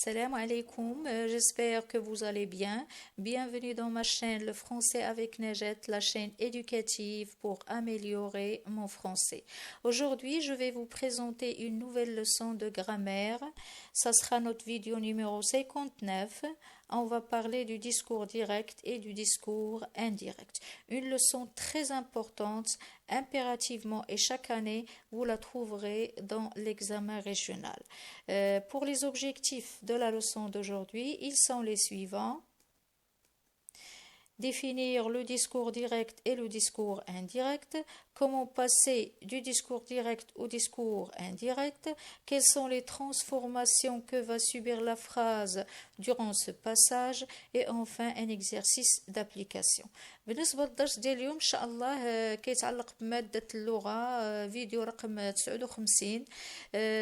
Salam alaikum, j'espère que vous allez bien. Bienvenue dans ma chaîne Le Français avec Nejet, la chaîne éducative pour améliorer mon français. Aujourd'hui, je vais vous présenter une nouvelle leçon de grammaire. Ça sera notre vidéo numéro 59. On va parler du discours direct et du discours indirect. Une leçon très importante, impérativement, et chaque année, vous la trouverez dans l'examen régional. Pour les objectifs de la leçon d'aujourd'hui, ils sont les suivants. Définir le discours direct et le discours indirect, comment passer du discours direct au discours indirect, quelles sont les transformations que va subir la phrase durant ce passage et enfin un exercice d'application. بالنسبة للدرس ديال اليوم إن شاء الله كيتعلق بمادة اللغة فيديو رقم 59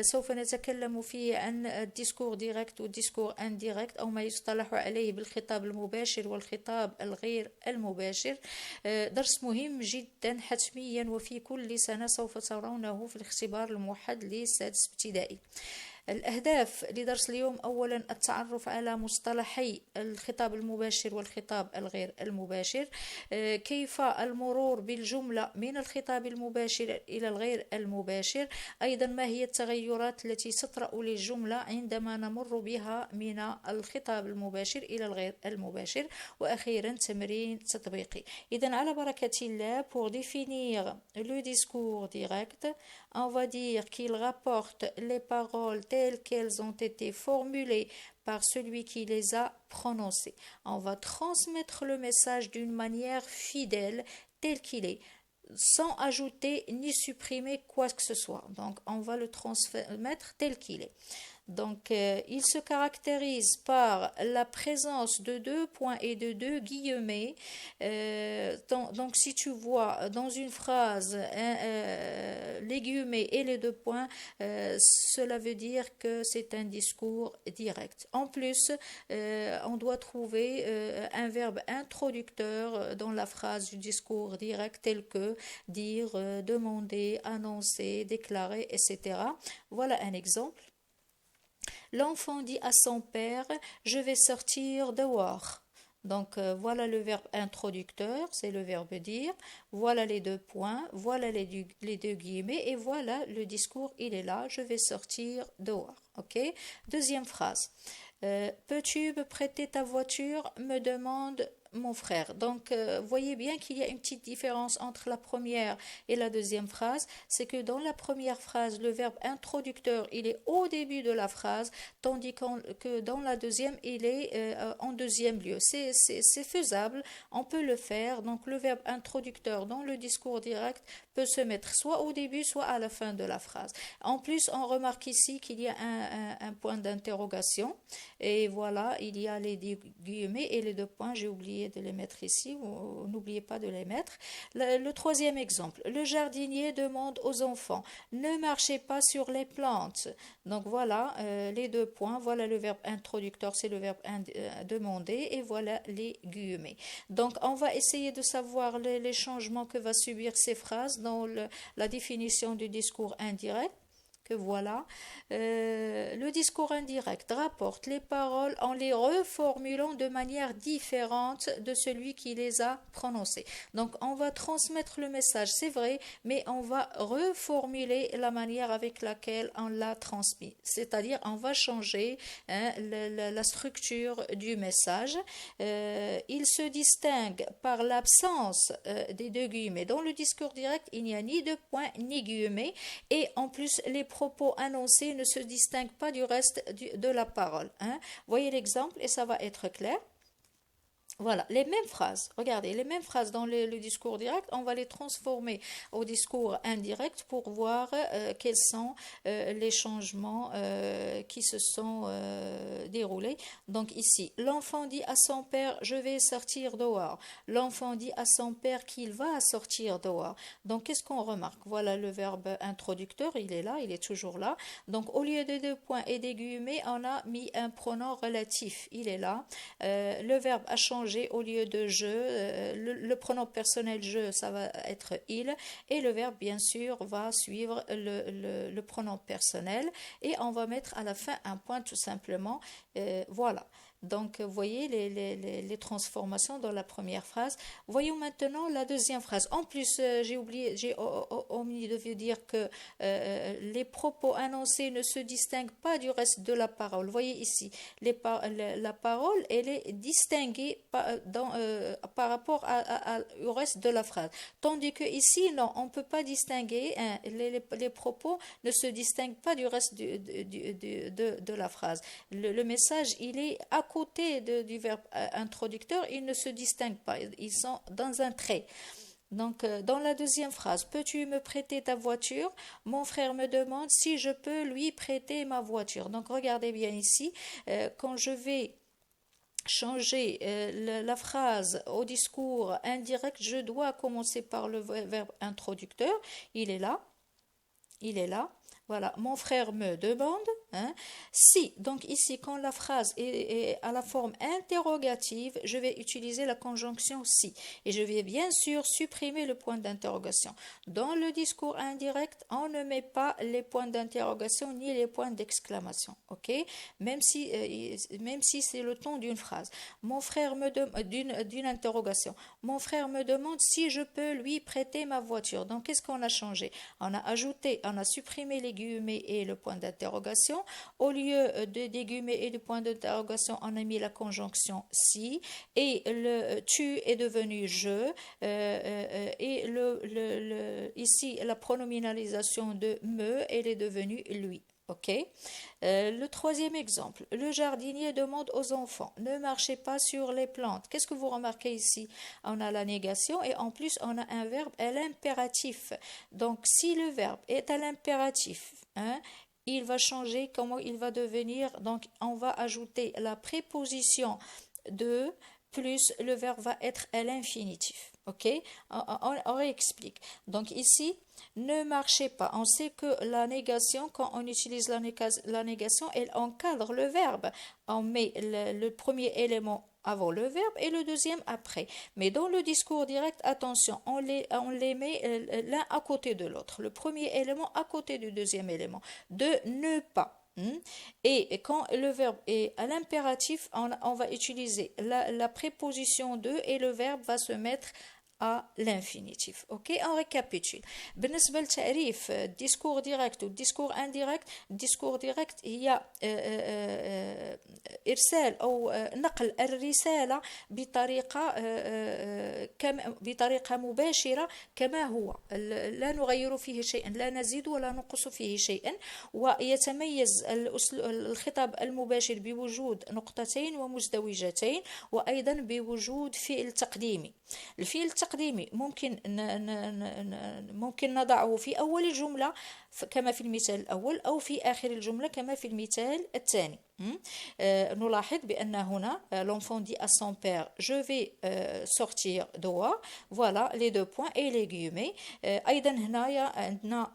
سوف نتكلم فيه عن الديسكور ديريكت والديسكور انديريكت أو ما يصطلح عليه بالخطاب المباشر والخطاب الغير المباشر. درس مهم جدا حتميا وفي كل سنة سوف ترونه في الاختبار الموحد للسادس ابتدائي. الأهداف لدرس اليوم أولا التعرف على مصطلحي الخطاب المباشر والخطاب الغير المباشر، كيف المرور بالجملة من الخطاب المباشر إلى الغير المباشر، أيضا ما هي التغيرات التي تطرأ للجملة عندما نمر بها من الخطاب المباشر إلى الغير المباشر، وأخيرا تمرين تطبيقي. إذن على بركة الله. Pour définir le discours direct, on va dire qu'il rapporte les paroles telles qu'elles ont été formulées par celui qui les a prononcées. On va transmettre le message d'une manière fidèle tel qu'il est, sans ajouter ni supprimer quoi que ce soit. Donc, on va le transmettre tel qu'il est. Donc, il se caractérise par la présence de deux points et de deux guillemets. Donc, si tu vois dans une phrase les guillemets et les deux points, cela veut dire que c'est un discours direct. En plus, on doit trouver un verbe introducteur dans la phrase du discours direct, tel que dire, demander, annoncer, déclarer, etc. Voilà un exemple. L'enfant dit à son père, je vais sortir dehors. Donc voilà le verbe introducteur, c'est le verbe dire. Voilà les deux points, voilà les deux guillemets et voilà le discours, il est là, je vais sortir dehors. Ok. Deuxième phrase. Peux-tu me prêter ta voiture? Me demande mon frère. Donc, voyez bien qu'il y a une petite différence entre la première et la deuxième phrase. C'est que dans la première phrase, le verbe introducteur, il est au début de la phrase, tandis que dans la deuxième, il est en deuxième lieu. C'est faisable, on peut le faire. Donc, le verbe introducteur dans le discours direct peut se mettre soit au début, soit à la fin de la phrase. En plus, on remarque ici qu'il y a un point d'interrogation. Et voilà, il y a les guillemets et les deux points, j'ai oublié de les mettre ici, n'oubliez pas de les mettre. Le troisième exemple, le jardinier demande aux enfants, ne marchez pas sur les plantes. Donc voilà les deux points, voilà le verbe introducteur, c'est le verbe demander et voilà les guillemets. Donc on va essayer de savoir les changements que va subir ces phrases dans la définition du discours indirect. Voilà, le discours indirect rapporte les paroles en les reformulant de manière différente de celui qui les a prononcées. Donc, on va transmettre le message, c'est vrai, mais on va reformuler la manière avec laquelle on l'a transmis. C'est-à-dire, on va changer la structure du message. Il se distingue par l'absence des deux guillemets. Dans le discours direct, il n'y a ni deux points ni guillemets et en plus, les propos annoncés ne se distinguent pas du reste de la parole. Voyez l'exemple et ça va être clair. Voilà, les mêmes phrases, regardez, les mêmes phrases dans le discours direct, on va les transformer au discours indirect pour voir quels sont les changements qui se sont déroulés. Donc ici, l'enfant dit à son père, je vais sortir dehors. L'enfant dit à son père qu'il va sortir dehors. Donc qu'est-ce qu'on remarque? Voilà le verbe introducteur, il est là, il est toujours là. Donc au lieu de deux points et des guillemets, on a mis un pronom relatif, il est là. Le verbe a changé changer au lieu de je, le pronom personnel je, ça va être il, et le verbe, bien sûr, va suivre le pronom personnel, et on va mettre à la fin un point tout simplement. Voilà. Donc, vous voyez les transformations dans la première phrase. Voyons maintenant la deuxième phrase. En plus, j'ai omis de vous dire que les propos annoncés ne se distinguent pas du reste de la parole. Vous voyez ici, la parole, elle est distinguée par rapport au reste de la phrase. Tandis que ici, non, on ne peut pas distinguer, hein, les propos ne se distinguent pas du reste de la phrase. Le message, il est à côté du verbe introducteur, ils ne se distinguent pas, ils sont dans un trait. Donc, dans la deuxième phrase, peux-tu me prêter ta voiture? Mon frère me demande si je peux lui prêter ma voiture. Donc, regardez bien ici, quand je vais changer la phrase au discours indirect, je dois commencer par le verbe introducteur. Il est là. Il est là. Voilà, mon frère me demande, hein, si, donc ici, quand la phrase est à la forme interrogative, je vais utiliser la conjonction si. Et je vais bien sûr supprimer le point d'interrogation. Dans le discours indirect, on ne met pas les points d'interrogation ni les points d'exclamation, ok? Même si c'est le ton d'une phrase. Mon frère me demande, d'une interrogation. Mon frère me demande si je peux lui prêter ma voiture. Donc, qu'est-ce qu'on a changé? On a supprimé les guillemets et le point d'interrogation. Au lieu des guillemets et du point d'interrogation, on a mis la conjonction si, et le tu est devenu je, et ici la pronominalisation de me, elle est devenue lui. Ok. Le troisième exemple, le jardinier demande aux enfants, ne marchez pas sur les plantes. Qu'est-ce que vous remarquez ici? On a la négation et en plus on a un verbe à l'impératif. Donc si le verbe est à l'impératif, hein, il va changer, comment il va devenir? Donc on va ajouter la préposition de plus le verbe va être à l'infinitif. Ok? On réexplique. Donc ici, ne marchez pas. On sait que la négation, quand on utilise la négation, elle encadre le verbe. On met le premier élément avant le verbe et le deuxième après. Mais dans le discours direct, attention, on les met l'un à côté de l'autre. Le premier élément à côté du deuxième élément. De ne pas. Et quand le verbe est à l'impératif, on va utiliser la préposition de et le verbe va se mettre à l'infinitif. Ok, on récapitule. بالنسبة لتعريف discours direct ou discours indirect, discours direct هي إرسال أو نقل الرسالة بطريقة مباشرة كما هو، لا نغير فيه شيئا، لا نزيد ولا ننقص فيه شيئا. ويتميز الخطاب المباشر بوجود نقطتين ومزدوجتين، وأيضا بوجود فعل تقديمي. الفعل التقديمي ممكن نضعه في أول الجملة كما في المثال الأول، أو في آخر الجملة كما في المثال الثاني. نلاحظ بأن هنا l'enfant dit à son père je vais sortir dehors. Voilà les deux points et les guillemets. أيضا هنايا عندنا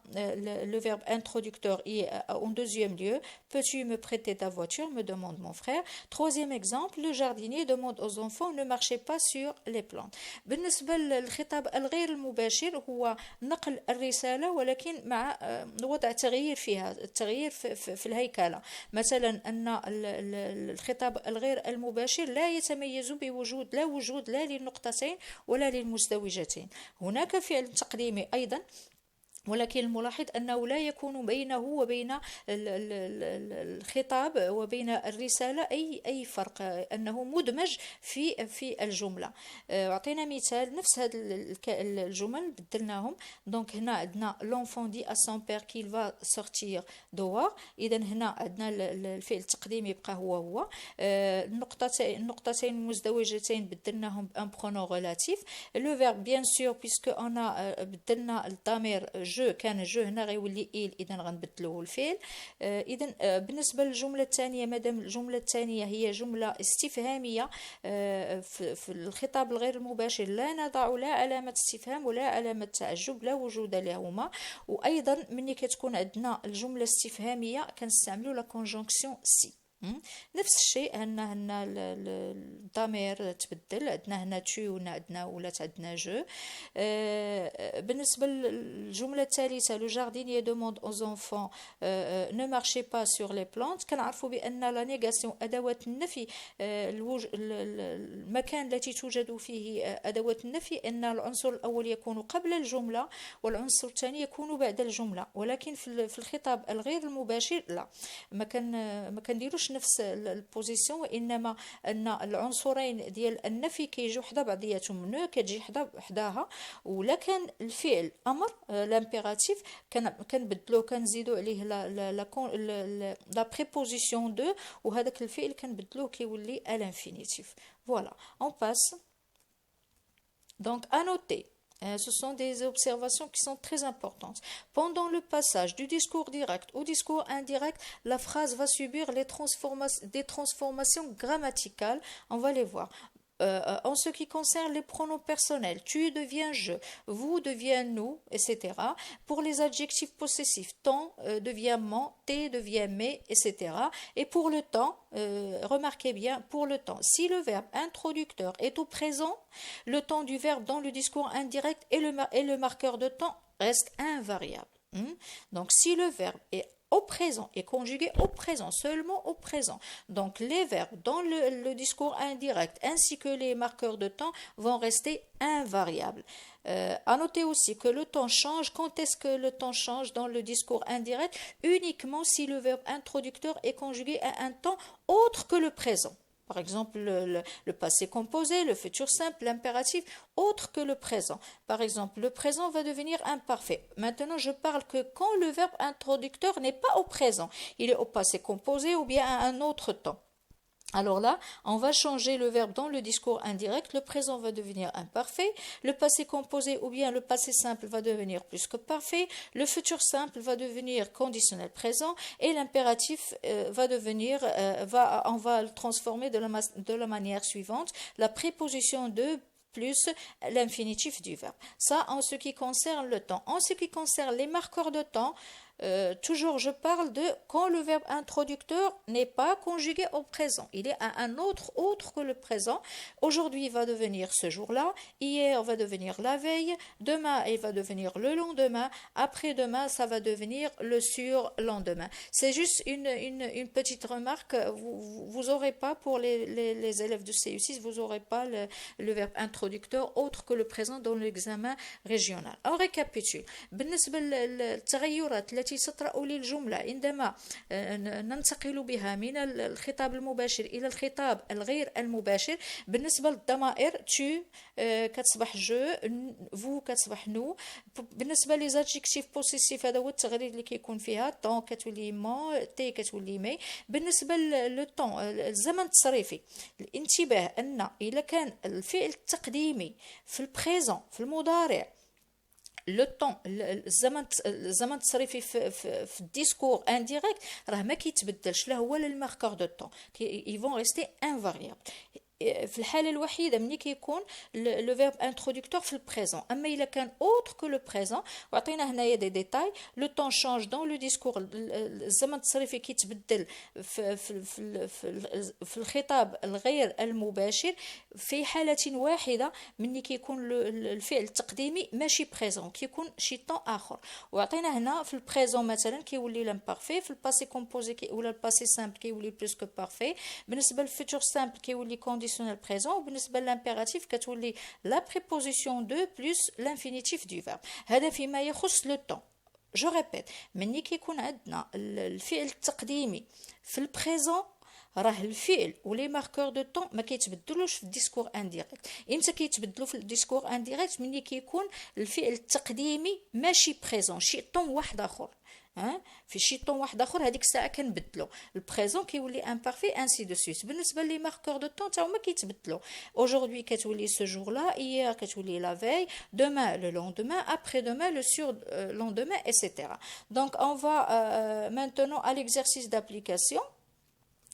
le verbe introducteur est en deuxième lieu. Peux-tu me prêter ta voiture? Me demande mon frère. Troisième exemple, le jardinier demande aux enfants ne marchez pas sur les plantes. بالنسبة للخطاب الغير المباشر هو نقل الرسالة ولكن مع وضع تغيير فيها، التغيير في الهيكلة. مثلا أن الخطاب الغير المباشر لا يتميز بوجود لا للنقطتين ولا للمزدوجتين. هناك فعل تقديمي أيضا، ولكن الملاحظ أنه لا يكون بينه وبين الخطاب وبين الرسالة أي فرق، أنه مدمج في الجملة. أعطينا مثال نفس هذه الجمل بدلناهم. دونك هنا عندنا l'enfant dit à son père qu'il va sortir dehors. إذا هنا عندنا الفعل التقديمي يبقى هو النقطتين المزدوجتين بدلناهم بان pronom relatif. Le verbe bien sûr puisque on a بدلنا الضمير كان جو هنا غيولي إيل، إذا غنبدلوه الفعل. إذا بالنسبة للجملة الثانية، مادام الجملة الثانية هي جملة استفهامية في الخطاب الغير المباشر لا نضع لا علامة استفهام ولا علامة تعجب، لا وجود لهما. وأيضا مني كتكون عندنا الجملة الاستفهامية كنستعملوا لا كونجونكسيون سي. نفس الشيء هنا الضمير تبدل، عندنا هنا tu عندنا ولات عندنا جو. بالنسبة للجملة الثالثة لو جاردينيي دوموند aux enfants ne marchez pas sur les plantes، كنعرفوا بأن لا نيغاسيون أدوات النفي، المكان التي توجد فيه أدوات النفي أن العنصر الأول يكون قبل الجملة والعنصر الثاني يكون بعد الجملة، ولكن في الخطاب الغير المباشر لا، ما كنديروش نفس البوزيسيون، وانما ان العنصرين ديال النفي كيجيو حدا بعضياتهم، نو كتجي حداها، ولا كان الفعل امر لامبيراتيف كنبدلوه كنزيدوا عليه لا بريبوزيسيون دو، وهذاك الفعل كنبدلوه كيولي الانفينيتيف. فوالا اون باس دونك انوتي. Ce sont des observations qui sont très importantes. Pendant le passage du discours direct au discours indirect, la phrase va subir des transformations grammaticales. On va les voir. En ce qui concerne les pronoms personnels, tu deviens je, vous devient nous, etc. Pour les adjectifs possessifs, ton devient mon, tes devient mes, etc. Et pour le temps, remarquez bien, pour le temps, si le verbe introducteur est au présent, le temps du verbe dans le discours indirect et le marqueur de temps reste invariable. Donc si le verbe est au présent et conjugué au présent, seulement au présent. Donc les verbes dans le discours indirect ainsi que les marqueurs de temps vont rester invariables. À noter aussi que le temps change. Quand est-ce que le temps change dans le discours indirect? Uniquement si le verbe introducteur est conjugué à un temps autre que le présent. Par exemple, le passé composé, le futur simple, l'impératif, autre que le présent. Par exemple, le présent va devenir imparfait. Maintenant, je parle que quand le verbe introducteur n'est pas au présent, il est au passé composé ou bien à un autre temps. Alors là, on va changer le verbe dans le discours indirect, le présent va devenir imparfait, le passé composé ou bien le passé simple va devenir plus que parfait, le futur simple va devenir conditionnel présent et l'impératif va devenir, on va le transformer de la manière suivante, la préposition de plus l'infinitif du verbe. Ça en ce qui concerne le temps. En ce qui concerne les marqueurs de temps, toujours je parle de quand le verbe introducteur n'est pas conjugué au présent, il est à un autre que le présent. Aujourd'hui va devenir ce jour-là, hier va devenir la veille, demain il va devenir le lendemain, après-demain ça va devenir le surlendemain. C'est juste une petite remarque, vous aurez pas pour les élèves de CU6, vous aurez pas le verbe introducteur autre que le présent dans l'examen régional. On récapitule. بالنسبة للتغيرات التي تطرأ للجملة عندما ننتقل بها من الخطاب المباشر إلى الخطاب الغير المباشر، بالنسبة للضمائر tu كتصبح جو، vous كتصبح nous. بالنسبة لزادجيكتيف بوسيسيف هذا هو التغريد اللي كيكون فيها طون كتولي مون، تي كتولي مي. بالنسبة للطون الزمن التصريفي، الانتباه أن إذا كان الفعل التقديمي في البريزون في المضارع لو طون الزمن التصريفي في الديسكور انديريكت راه ما كيتبدلش لا هو لا الماركور دو طون، يفون ريستي انفاريابل. في الحاله الوحيده ملي كيكون لو فيرب انترودكتور في البريزون. اما الا كان اوتر كو لو بريزون، وعطينا هنايا دي ديتاي، لو طون شانج دون لو ديسكور، الزمن التصريفي كيتبدل في الخطاب الغير المباشر في حاله واحده ملي كيكون الفعل التقديمي ماشي بريزون، كيكون شي طون اخر. وعطينا هنا في البريزون مثلا كيولي لامبارفي، في الباسي كومبوزي ولا الباسي سامبل كيولي بلوس كو بارفي، بالنسبه للفيتور سامبل كيولي conditionnel présent، وبالنسبة للإمبيراتيف كتولي la préposition de plus l'infinitif du verbe. هذا فيما يخص le temps. Je répète، مني كيكون عندنا الفعل التقديمي في البريزون راه الفعل ولي ماركور دو طون ما كيتبدلوش في الديسكور انديريكت. امتى كيتبدلوا في الديسكور انديريكت؟ ملي كيكون الفعل التقديمي ماشي بريزون، شي طون واحد اخر، في شي طون واحد اخر، هذيك الساعه كنبدلو البريزون كيولي امبارفي انسي دو سويت. بالنسبه لي ماركور دو طون تا هما كيتبدلوا، اaujourd'hui كتولي ce jour là، hier كتولي la veille، demain le lendemain، après demain le surlendemain، etc. Donc on va maintenant à l'exercice d'application.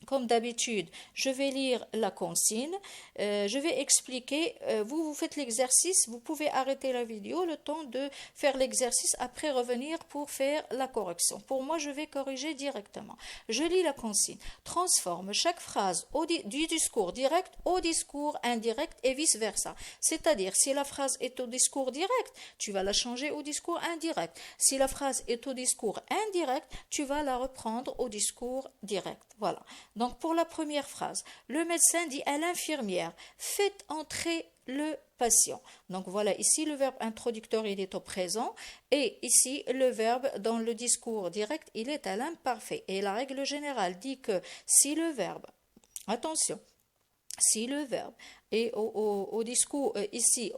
comme d'habitude, je vais lire la consigne, je vais expliquer, vous faites l'exercice, vous pouvez arrêter la vidéo le temps de faire l'exercice, après revenir pour faire la correction. Pour moi, je vais corriger directement. Je lis la consigne. Transforme chaque phrase du discours direct au discours indirect et vice-versa. C'est-à-dire, si la phrase est au discours direct, tu vas la changer au discours indirect. Si la phrase est au discours indirect, tu vas la reprendre au discours direct. Voilà. Donc pour la première phrase, le médecin dit à l'infirmière, faites entrer le patient. Donc voilà, ici le verbe introducteur, il est au présent, et ici le verbe dans le discours direct, il est à l'imparfait. Et la règle générale dit que si le verbe, attention, si le verbe est au discours ici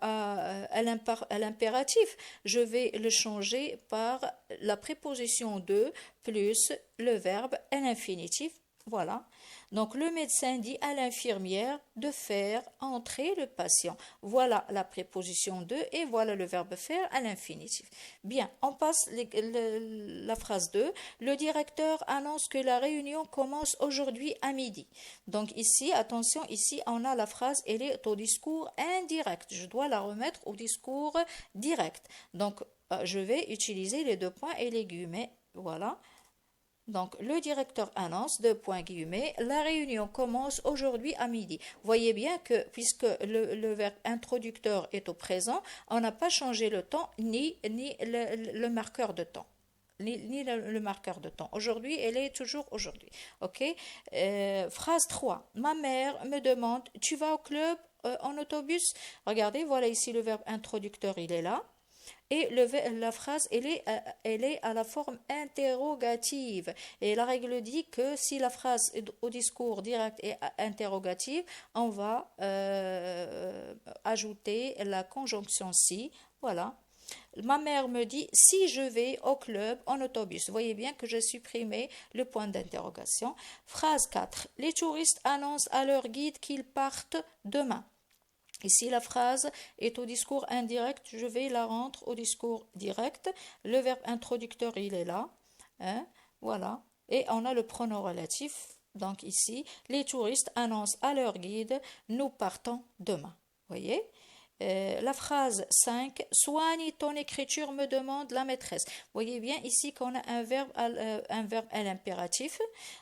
à l'impératif, je vais le changer par la préposition de plus le verbe à l'infinitif. Voilà. Donc le médecin dit à l'infirmière de faire entrer le patient. Voilà la préposition de et voilà le verbe faire à l'infinitif. Bien, on passe la phrase 2. Le directeur annonce que la réunion commence aujourd'hui à midi. Donc ici, attention, ici on a la phrase, elle est au discours indirect. Je dois la remettre au discours direct. Donc je vais utiliser les deux points et les guillemets. Voilà. Donc, le directeur annonce, deux points guillemets, la réunion commence aujourd'hui à midi. Voyez bien que, puisque le verbe introducteur est au présent, on n'a pas changé le temps ni le marqueur de temps. Ni le marqueur de temps. Aujourd'hui, elle est toujours aujourd'hui. OK? Phrase 3. Ma mère me demande, tu vas au club en autobus? Regardez, voilà ici le verbe introducteur, il est là. Et la phrase, elle est à la forme interrogative. Et la règle dit que si la phrase est au discours direct et interrogative, on va ajouter la conjonction si. Voilà. Ma mère me dit si je vais au club en autobus. Vous voyez bien que j'ai supprimé le point d'interrogation. Phrase 4. Les touristes annoncent à leur guide qu'ils partent demain. Ici, la phrase est au discours indirect, je vais la rendre au discours direct. Le verbe introducteur, il est là. Hein, voilà. Et on a le pronom relatif. Donc ici, les touristes annoncent à leur guide, nous partons demain. Voyez? La phrase 5, soigne ton écriture, me demande la maîtresse. Voyez bien ici qu'on a un verbe à l'impératif.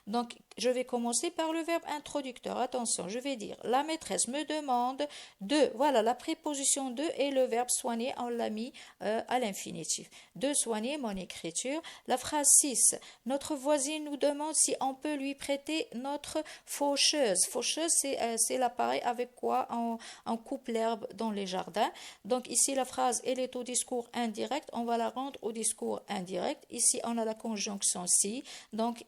Donc, je vais commencer par le verbe introducteur. Attention, je vais dire la maîtresse me demande de. Voilà, la préposition de et le verbe soigner, on l'a mis à l'infinitif. De soigner mon écriture. La phrase 6, notre voisine nous demande si on peut lui prêter notre faucheuse. Faucheuse, c'est l'appareil avec quoi on coupe l'herbe dans les jardins. Donc ici la phrase elle est au discours indirect, on va la rendre au discours indirect. Ici on a la conjonction si, donc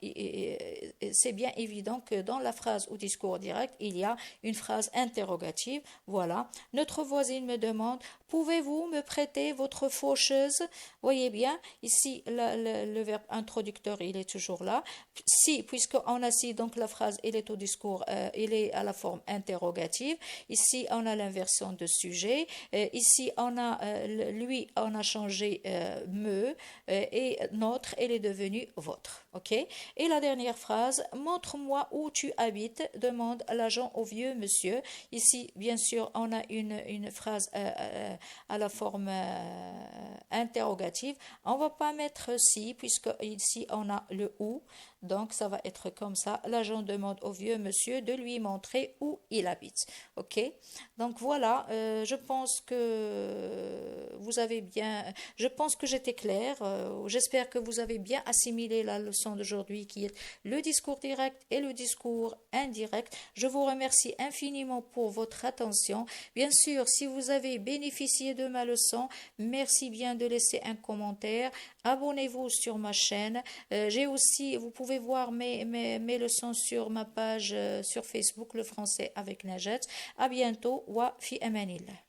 c'est bien évident que dans la phrase au discours direct il y a une phrase interrogative. Voilà, notre voisine me demande pouvez-vous me prêter votre faucheuse? Voyez bien ici le verbe introducteur il est toujours là. Si, puisqu'on a si, donc la phrase elle est au discours, elle est à la forme interrogative. Ici on a l'inversion de sujet. Ici, on a lui, on a changé me et notre, elle est devenue votre. OK? Et la dernière phrase, montre-moi où tu habites, demande l'agent au vieux monsieur. Ici, bien sûr, on a une phrase à la forme interrogative. On ne va pas mettre si, puisque ici, on a le où. Donc, ça va être comme ça. L'agent demande au vieux monsieur de lui montrer où il habite. OK? Donc, voilà. Je pense que vous avez bien... Je pense que j'étais claire. J'espère que vous avez bien assimilé la leçon d'aujourd'hui qui est le discours direct et le discours indirect. Je vous remercie infiniment pour votre attention. Bien sûr, si vous avez bénéficié de ma leçon, merci bien de laisser un commentaire. Abonnez-vous sur ma chaîne. J'ai aussi, vous pouvez voir mes leçons sur ma page sur Facebook, le français avec Najat. À bientôt. Wa fi amanillah.